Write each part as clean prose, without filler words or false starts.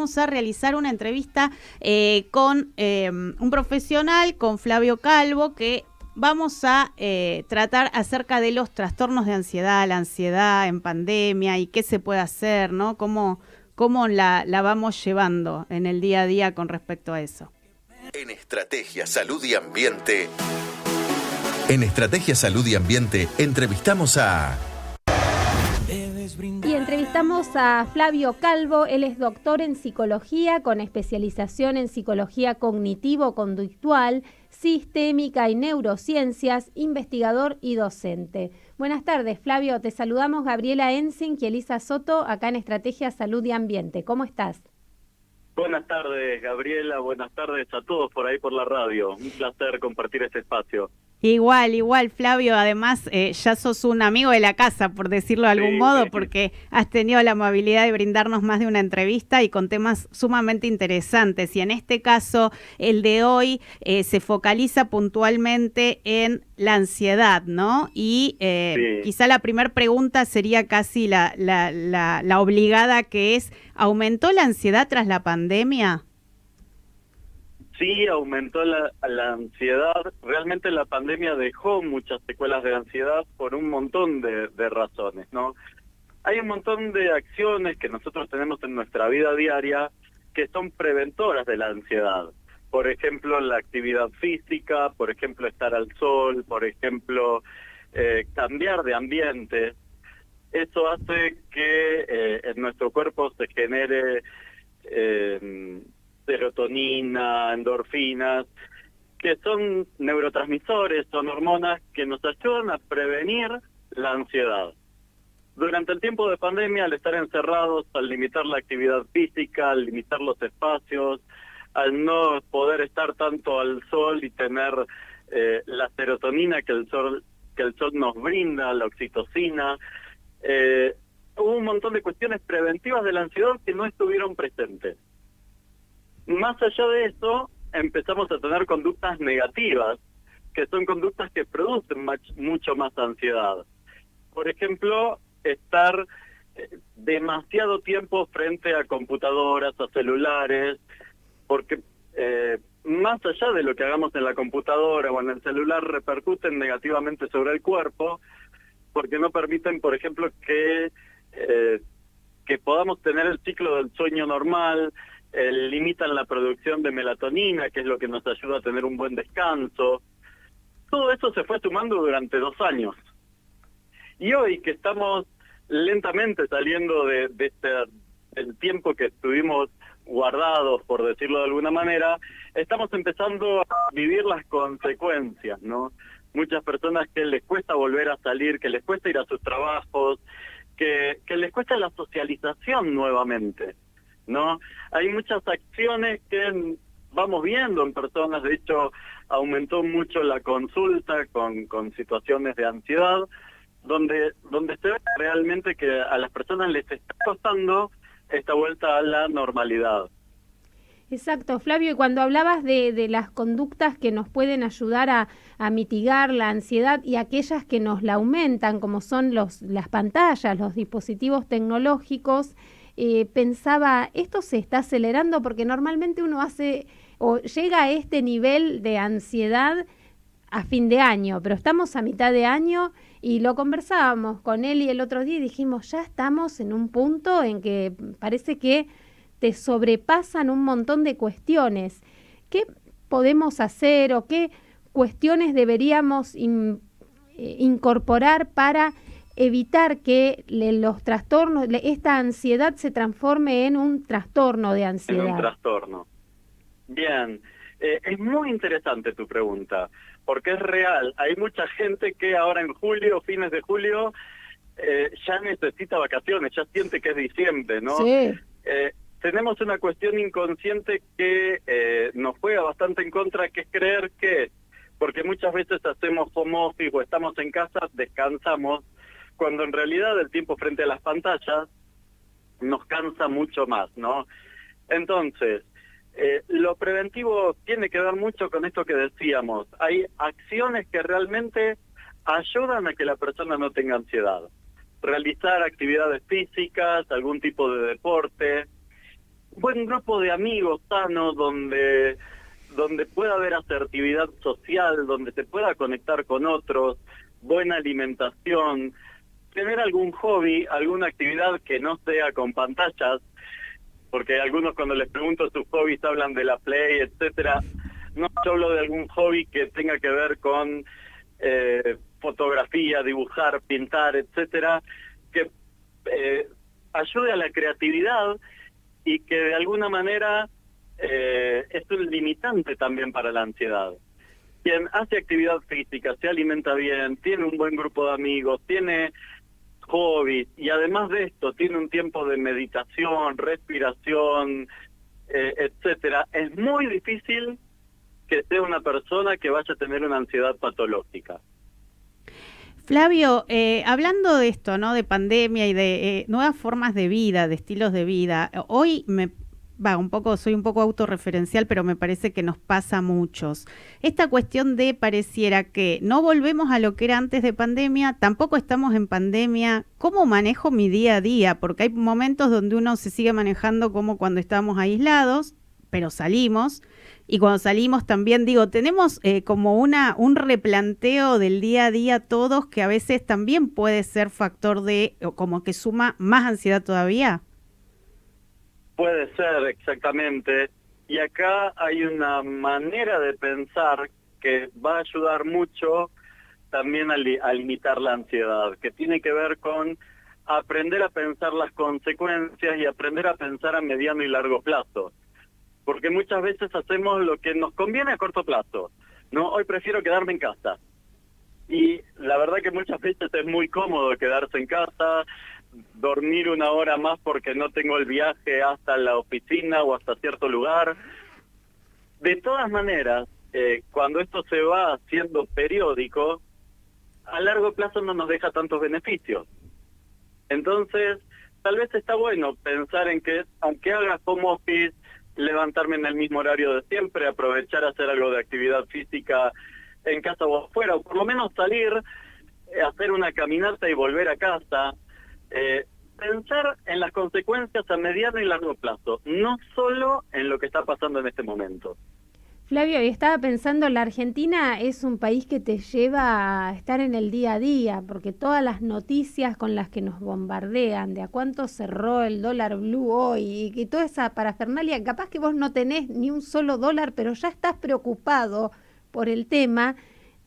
vamos a realizar una entrevista con un profesional, con Flavio Calvo, que vamos a tratar acerca de los trastornos de ansiedad, la ansiedad en pandemia y qué se puede hacer, ¿no? Cómo la vamos llevando en el día a día con respecto a eso. En Estrategia Salud y Ambiente. En Estrategia Salud y Ambiente entrevistamos a... Y entrevistamos a Flavio Calvo. Él es doctor en psicología con especialización en psicología cognitivo-conductual, sistémica y neurociencias, investigador y docente. Buenas tardes, Flavio. Te saludamos Gabriela Ensink y Elisa Soto acá en Estrategia Salud y Ambiente. ¿Cómo estás? Buenas tardes, Gabriela. Buenas tardes a todos por ahí por la radio. Un placer compartir este espacio. Igual, Flavio. Además, ya sos un amigo de la casa, por decirlo de algún modo, porque has tenido la amabilidad de brindarnos más de una entrevista y con temas sumamente interesantes. Y en este caso, el de hoy se focaliza puntualmente en la ansiedad, ¿no? Y quizá la primera pregunta sería casi la obligada, que es, ¿aumentó la ansiedad tras la pandemia? Sí, aumentó la ansiedad. Realmente la pandemia dejó muchas secuelas de ansiedad por un montón de razones, ¿no? Hay un montón de acciones que nosotros tenemos en nuestra vida diaria que son preventoras de la ansiedad. Por ejemplo, la actividad física, por ejemplo, estar al sol, por ejemplo, cambiar de ambiente. Eso hace que en nuestro cuerpo se genere serotonina, endorfinas, que son neurotransmisores, son hormonas que nos ayudan a prevenir la ansiedad. Durante el tiempo de pandemia, al estar encerrados, al limitar la actividad física, al limitar los espacios, al no poder estar tanto al sol y tener la serotonina que el sol nos brinda, la oxitocina, hubo un montón de cuestiones preventivas de la ansiedad que no estuvieron presentes. Más allá de eso, empezamos a tener conductas negativas, que son conductas que producen mucho más ansiedad. Por ejemplo, estar demasiado tiempo frente a computadoras, a celulares, porque más allá de lo que hagamos en la computadora o en el celular, repercuten negativamente sobre el cuerpo, porque no permiten, por ejemplo, que podamos tener el ciclo del sueño normal, limitan la producción de melatonina, que es lo que nos ayuda a tener un buen descanso. Todo eso se fue sumando durante 2 años. Y hoy que estamos lentamente saliendo del tiempo que estuvimos guardados, por decirlo de alguna manera, estamos empezando a vivir las consecuencias, ¿no? Muchas personas que les cuesta volver a salir, que les cuesta ir a sus trabajos, que les cuesta la socialización nuevamente, ¿no? Hay muchas acciones que vamos viendo en personas. De hecho, aumentó mucho la consulta con situaciones de ansiedad, donde se ve realmente que a las personas les está costando esta vuelta a la normalidad. Exacto, Flavio, y cuando hablabas de las conductas que nos pueden ayudar a mitigar la ansiedad y aquellas que nos la aumentan, como son las pantallas, los dispositivos tecnológicos, pensaba, esto se está acelerando porque normalmente uno hace o llega a este nivel de ansiedad a fin de año, pero estamos a mitad de año y lo conversábamos con él y el otro día y dijimos, ya estamos en un punto en que parece que te sobrepasan un montón de cuestiones. ¿Qué podemos hacer o qué cuestiones deberíamos incorporar para evitar que los trastornos, esta ansiedad se transforme en un trastorno de ansiedad? En un trastorno. Bien, es muy interesante tu pregunta, porque es real. Hay mucha gente que ahora en julio, fines de julio, ya necesita vacaciones, ya siente que es diciembre, ¿no? Sí. Tenemos una cuestión inconsciente que nos juega bastante en contra, que es creer que, porque muchas veces hacemos home office o estamos en casa, descansamos, cuando en realidad el tiempo frente a las pantallas nos cansa mucho más, ¿no? Entonces, lo preventivo tiene que ver mucho con esto que decíamos. Hay acciones que realmente ayudan a que la persona no tenga ansiedad. Realizar actividades físicas, algún tipo de deporte. buen grupo de amigos sanos donde pueda haber asertividad social, donde se pueda conectar con otros, buena alimentación, tener algún hobby, alguna actividad que no sea con pantallas, porque algunos cuando les pregunto sus hobbies hablan de la Play, etcétera. No, yo hablo de algún hobby que tenga que ver con fotografía, dibujar, pintar, etcétera, que ayude a la creatividad y que de alguna manera es un limitante también para la ansiedad. Quien hace actividad física, se alimenta bien, tiene un buen grupo de amigos, tiene hobbies y además de esto tiene un tiempo de meditación, respiración, etcétera, es muy difícil que sea una persona que vaya a tener una ansiedad patológica. Flavio, hablando de esto, ¿no? De pandemia y de nuevas formas de vida, de estilos de vida, hoy soy un poco autorreferencial, pero me parece que nos pasa a muchos. Esta cuestión de pareciera que no volvemos a lo que era antes de pandemia, tampoco estamos en pandemia. ¿Cómo manejo mi día a día? Porque hay momentos donde uno se sigue manejando como cuando estábamos aislados, pero salimos. Y cuando salimos también, tenemos como un replanteo del día a día todos, que a veces también puede ser factor como que suma más ansiedad todavía. Puede ser, exactamente. Y acá hay una manera de pensar que va a ayudar mucho también a limitar la ansiedad, que tiene que ver con aprender a pensar las consecuencias y aprender a pensar a mediano y largo plazo. Porque muchas veces hacemos lo que nos conviene a corto plazo, ¿no? Hoy prefiero quedarme en casa. Y la verdad que muchas veces es muy cómodo quedarse en casa, dormir una hora más porque no tengo el viaje hasta la oficina o hasta cierto lugar. De todas maneras, cuando esto se va haciendo periódico, a largo plazo no nos deja tantos beneficios. Entonces, tal vez está bueno pensar en que, aunque haga home office, levantarme en el mismo horario de siempre, aprovechar a hacer algo de actividad física en casa o afuera, o por lo menos salir, hacer una caminata y volver a casa. Pensar en las consecuencias a mediano y largo plazo, no solo en lo que está pasando en este momento. Flavio, y estaba pensando, la Argentina es un país que te lleva a estar en el día a día, porque todas las noticias con las que nos bombardean, de a cuánto cerró el dólar blue hoy, y toda esa parafernalia, capaz que vos no tenés ni un solo dólar, pero ya estás preocupado por el tema,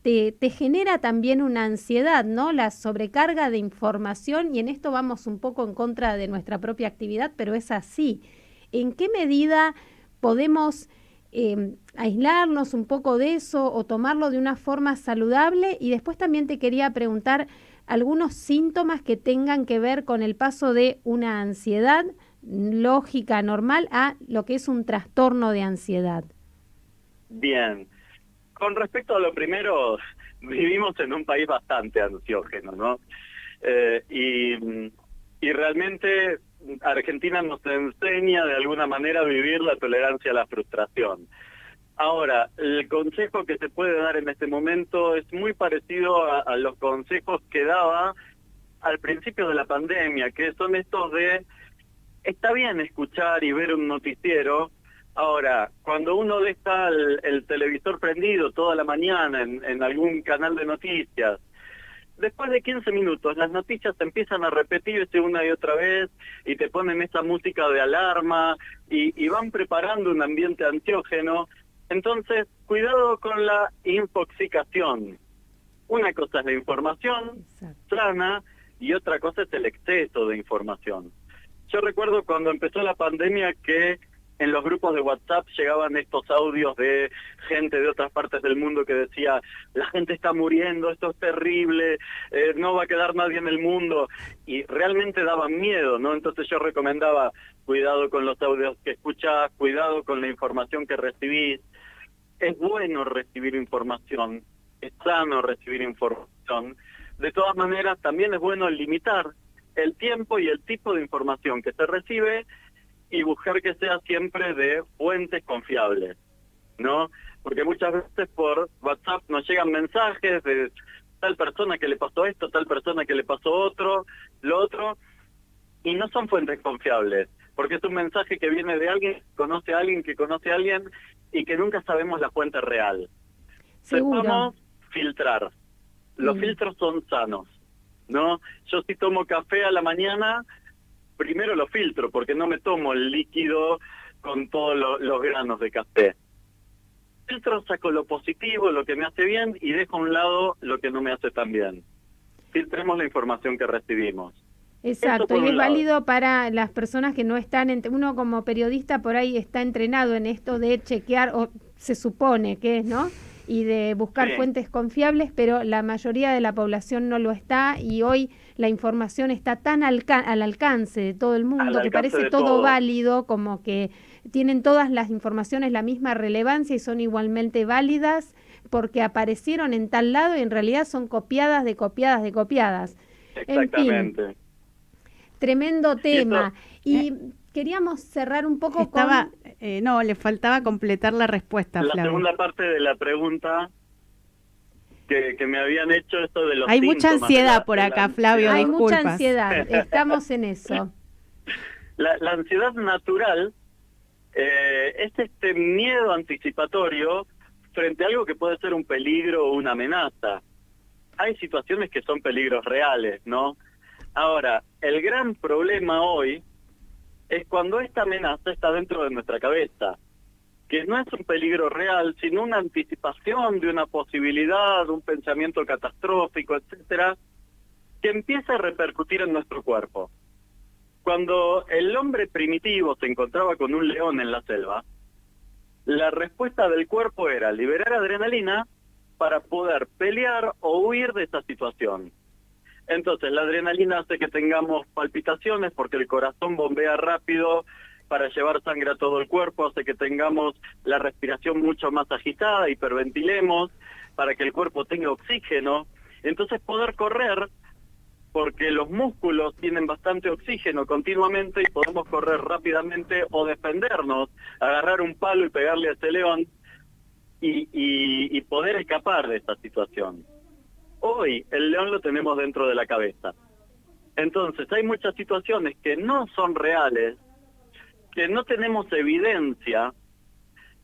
te genera también una ansiedad, ¿no? La sobrecarga de información, y en esto vamos un poco en contra de nuestra propia actividad, pero es así. ¿En qué medida podemos aislarnos un poco de eso o tomarlo de una forma saludable? Y después también te quería preguntar algunos síntomas que tengan que ver con el paso de una ansiedad lógica, normal, a lo que es un trastorno de ansiedad. Bien. Con respecto a lo primero, vivimos en un país bastante ansiógeno, ¿no? Y realmente Argentina nos enseña de alguna manera a vivir la tolerancia a la frustración. Ahora, el consejo que se puede dar en este momento es muy parecido a los consejos que daba al principio de la pandemia, que son estos de, está bien escuchar y ver un noticiero. Ahora, cuando uno deja el televisor prendido toda la mañana en algún canal de noticias, después de 15 minutos las noticias empiezan a repetirse una y otra vez y te ponen esa música de alarma y van preparando un ambiente ansiógeno. Entonces, cuidado con la infoxicación. Una cosa es la información sana y otra cosa es el exceso de información. Yo recuerdo cuando empezó la pandemia que en los grupos de WhatsApp llegaban estos audios de gente de otras partes del mundo que decía, la gente está muriendo, esto es terrible, no va a quedar nadie en el mundo, y realmente daban miedo, ¿no? Entonces yo recomendaba, cuidado con los audios que escuchás, cuidado con la información que recibís. Es bueno recibir información, es sano recibir información. De todas maneras, también es bueno limitar el tiempo y el tipo de información que se recibe y buscar que sea siempre de fuentes confiables, ¿no? Porque muchas veces por WhatsApp nos llegan mensajes de tal persona que le pasó esto, tal persona que le pasó lo otro, y no son fuentes confiables. porque es un mensaje que viene de alguien que conoce a alguien que conoce a alguien y que nunca sabemos la fuente real. Seguro. Sepamos filtrar. Los filtros son sanos, ¿no? Yo si tomo café a la mañana, primero lo filtro, porque no me tomo el líquido con todos los granos de café. Filtro, saco lo positivo, lo que me hace bien, y dejo a un lado lo que no me hace tan bien. Filtremos la información que recibimos. Exacto, y es válido para las personas que no están, uno como periodista por ahí está entrenado en esto de chequear, o se supone que es, ¿no? Y de buscar fuentes confiables, pero la mayoría de la población no lo está, y hoy la información está tan al alcance de todo el mundo que parece todo válido, como que tienen todas las informaciones la misma relevancia y son igualmente válidas porque aparecieron en tal lado y en realidad son copiadas de copiadas de copiadas. Exactamente. En fin, tremendo tema. Y queríamos cerrar un poco con... no, le faltaba completar la respuesta, Flavio. La segunda parte de la pregunta que me habían hecho, esto de los Hay mucha ansiedad por acá, Flavio, Hay disculpas. mucha ansiedad, estamos en eso. La ansiedad natural es este miedo anticipatorio frente a algo que puede ser un peligro o una amenaza. Hay situaciones que son peligros reales, ¿no? Ahora, el gran problema hoy es cuando esta amenaza está dentro de nuestra cabeza, que no es un peligro real, sino una anticipación de una posibilidad, un pensamiento catastrófico, etcétera, que empieza a repercutir en nuestro cuerpo. Cuando el hombre primitivo se encontraba con un león en la selva, la respuesta del cuerpo era liberar adrenalina para poder pelear o huir de esa situación. Entonces, la adrenalina hace que tengamos palpitaciones porque el corazón bombea rápido para llevar sangre a todo el cuerpo, hace que tengamos la respiración mucho más agitada, hiperventilemos, para que el cuerpo tenga oxígeno. Entonces, poder correr, porque los músculos tienen bastante oxígeno continuamente y podemos correr rápidamente o defendernos, agarrar un palo y pegarle a ese león y poder escapar de esta situación. Hoy el león lo tenemos dentro de la cabeza. Entonces hay muchas situaciones que no son reales, que no tenemos evidencia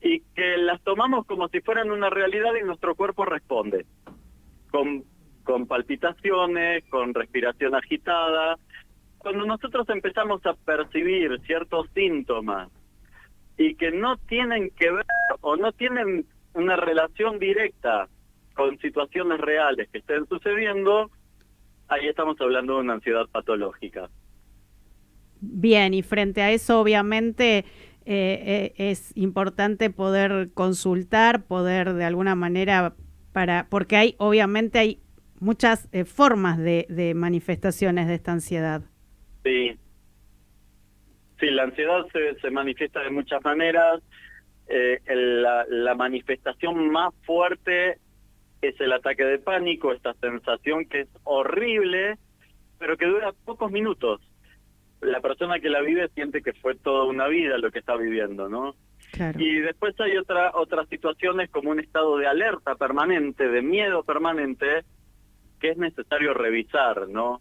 y que las tomamos como si fueran una realidad y nuestro cuerpo responde con palpitaciones, con respiración agitada. Cuando nosotros empezamos a percibir ciertos síntomas y que no tienen que ver o no tienen una relación directa con situaciones reales que estén sucediendo, ahí estamos hablando de una ansiedad patológica. Bien, y frente a eso, obviamente, es importante poder consultar, poder de alguna manera, porque obviamente hay muchas formas de manifestaciones de esta ansiedad. Sí, la ansiedad se manifiesta de muchas maneras. La manifestación más fuerte es el ataque de pánico, esta sensación que es horrible, pero que dura pocos minutos. La persona que la vive siente que fue toda una vida lo que está viviendo, ¿no? Claro. Y después hay otras situaciones como un estado de alerta permanente, de miedo permanente, que es necesario revisar, ¿no?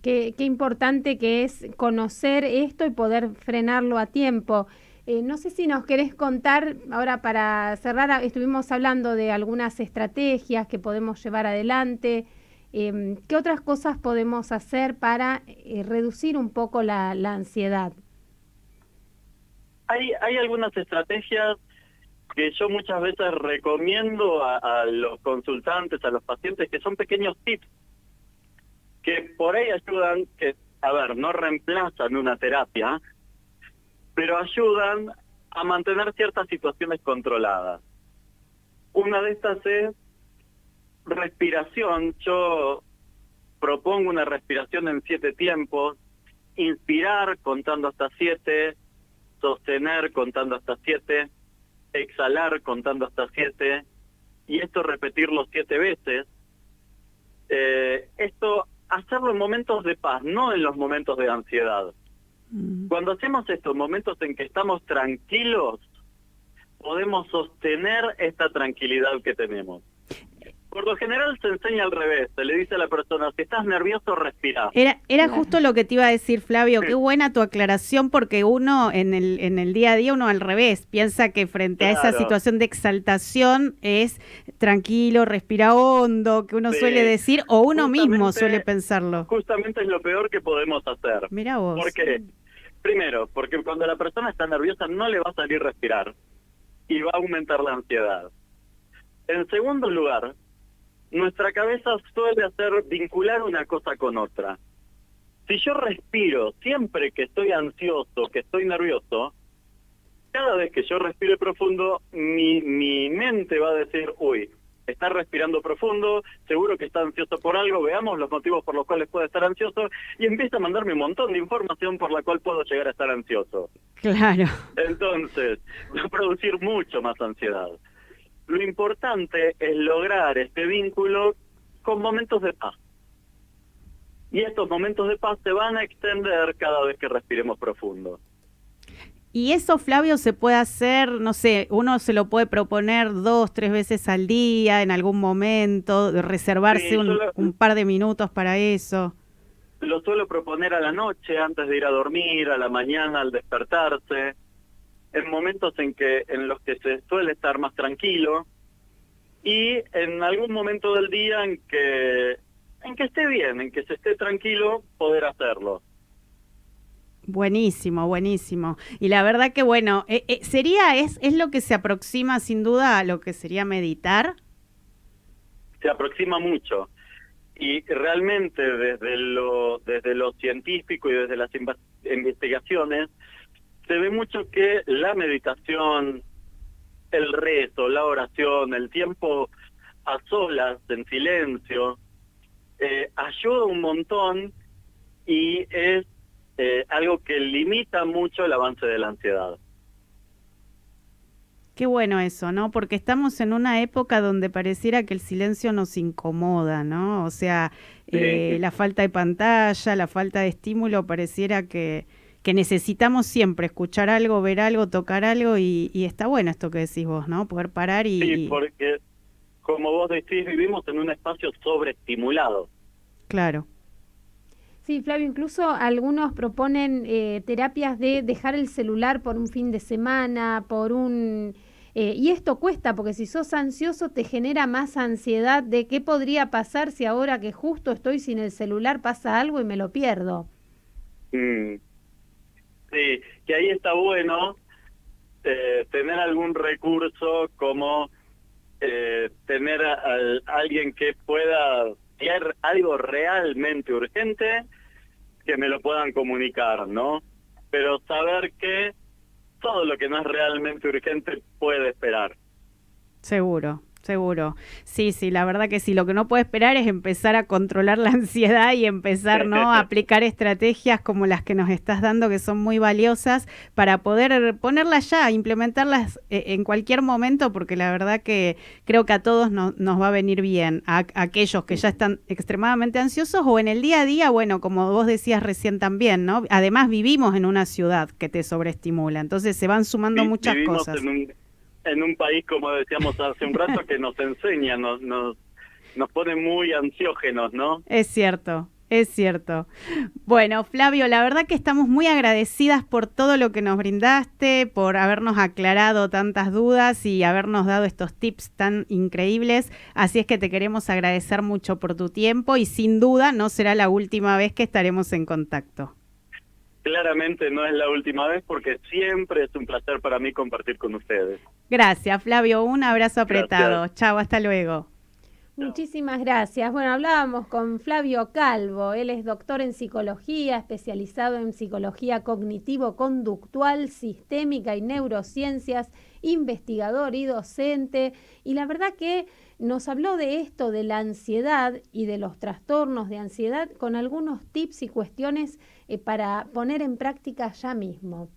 Qué importante que es conocer esto y poder frenarlo a tiempo. No sé si nos querés contar, ahora para cerrar, estuvimos hablando de algunas estrategias que podemos llevar adelante. ¿Qué otras cosas podemos hacer para reducir un poco la ansiedad? Hay algunas estrategias que yo muchas veces recomiendo a los consultantes, a los pacientes, que son pequeños tips que por ahí ayudan, que, a ver, no reemplazan una terapia, pero ayudan a mantener ciertas situaciones controladas. Una de estas es respiración. Yo propongo una respiración en 7 tiempos: inspirar contando hasta 7, sostener contando hasta 7, exhalar contando hasta 7, y esto repetirlo 7 veces. Esto hacerlo en momentos de paz, no en los momentos de ansiedad. Cuando hacemos estos momentos en que estamos tranquilos, podemos sostener esta tranquilidad que tenemos. Por lo general se enseña al revés, se le dice a la persona, si estás nervioso, respira. Era justo lo que te iba a decir, Flavio, qué buena tu aclaración, porque uno en el día a día, uno al revés, piensa que frente a esa Claro. situación de exaltación es tranquilo, respira hondo, que uno Sí. suele decir, o uno mismo Justamente- suele pensarlo. Justamente es lo peor que podemos hacer. Mirá vos. ¿Por qué? Primero, porque cuando la persona está nerviosa no le va a salir respirar y va a aumentar la ansiedad. En segundo lugar, nuestra cabeza suele hacer vincular una cosa con otra. Si yo respiro siempre que estoy ansioso, que estoy nervioso, cada vez que yo respire profundo, mi mente va a decir, uy, está respirando profundo, seguro que está ansioso por algo, veamos los motivos por los cuales puede estar ansioso, y empieza a mandarme un montón de información por la cual puedo llegar a estar ansioso. Claro. Entonces, va a producir mucho más ansiedad. Lo importante es lograr este vínculo con momentos de paz. Y estos momentos de paz se van a extender cada vez que respiremos profundo. Y eso, Flavio, se puede hacer, no sé, uno se lo puede proponer 2, 3 veces al día, en algún momento, de reservarse Sí, un par de minutos para eso. Lo suelo proponer a la noche, antes de ir a dormir, a la mañana, al despertarse, en momentos en los que se suele estar más tranquilo, y en algún momento del día en que esté bien, en que se esté tranquilo, poder hacerlo. Buenísimo, buenísimo. Y la verdad que bueno, es lo que se aproxima sin duda a lo que sería meditar. Se aproxima mucho. Y realmente desde lo científico y desde las investigaciones, se ve mucho que la meditación, el rezo, la oración, el tiempo a solas, en silencio, ayuda un montón y es algo que limita mucho el avance de la ansiedad. Qué bueno eso, ¿no? Porque estamos en una época donde pareciera que el silencio nos incomoda, ¿no? O sea, la falta de pantalla, la falta de estímulo, pareciera que necesitamos siempre escuchar algo, ver algo, tocar algo, y está bueno esto que decís vos, ¿no? Poder parar y... Sí, porque, como vos decís, vivimos en un espacio sobreestimulado. Claro. Sí, Flavio, incluso algunos proponen terapias de dejar el celular por un fin de semana, y esto cuesta, porque si sos ansioso te genera más ansiedad de qué podría pasar si ahora que justo estoy sin el celular pasa algo y me lo pierdo. Sí, que ahí está bueno tener algún recurso como tener a alguien que pueda hacer algo realmente urgente, que me lo puedan comunicar, ¿no? Pero saber que todo lo que no es realmente urgente puede esperar. Seguro, seguro. Sí, sí, la verdad que sí. Lo que no puede esperar es empezar a controlar la ansiedad y empezar, ¿no?, a aplicar estrategias como las que nos estás dando, que son muy valiosas, para poder ponerlas ya, implementarlas en cualquier momento, porque la verdad que creo que a todos nos va a venir bien, a aquellos que ya están extremadamente ansiosos o en el día a día, bueno, como vos decías recién también, ¿no? Además vivimos en una ciudad que te sobreestimula, entonces se van sumando muchas cosas. En un país, como decíamos hace un rato, que nos enseña, nos pone muy ansiógenos, ¿no? Es cierto, es cierto. Bueno, Flavio, la verdad que estamos muy agradecidas por todo lo que nos brindaste, por habernos aclarado tantas dudas y habernos dado estos tips tan increíbles. Así es que te queremos agradecer mucho por tu tiempo y sin duda no será la última vez que estaremos en contacto. Claramente no es la última vez, porque siempre es un placer para mí compartir con ustedes. Gracias, Flavio. Un abrazo apretado. Chao, hasta luego. Muchísimas gracias. Bueno, hablábamos con Flavio Calvo. Él es doctor en psicología, especializado en psicología cognitivo-conductual, sistémica y neurociencias, investigador y docente. Y la verdad que nos habló de esto, de la ansiedad y de los trastornos de ansiedad, con algunos tips y cuestiones para poner en práctica ya mismo.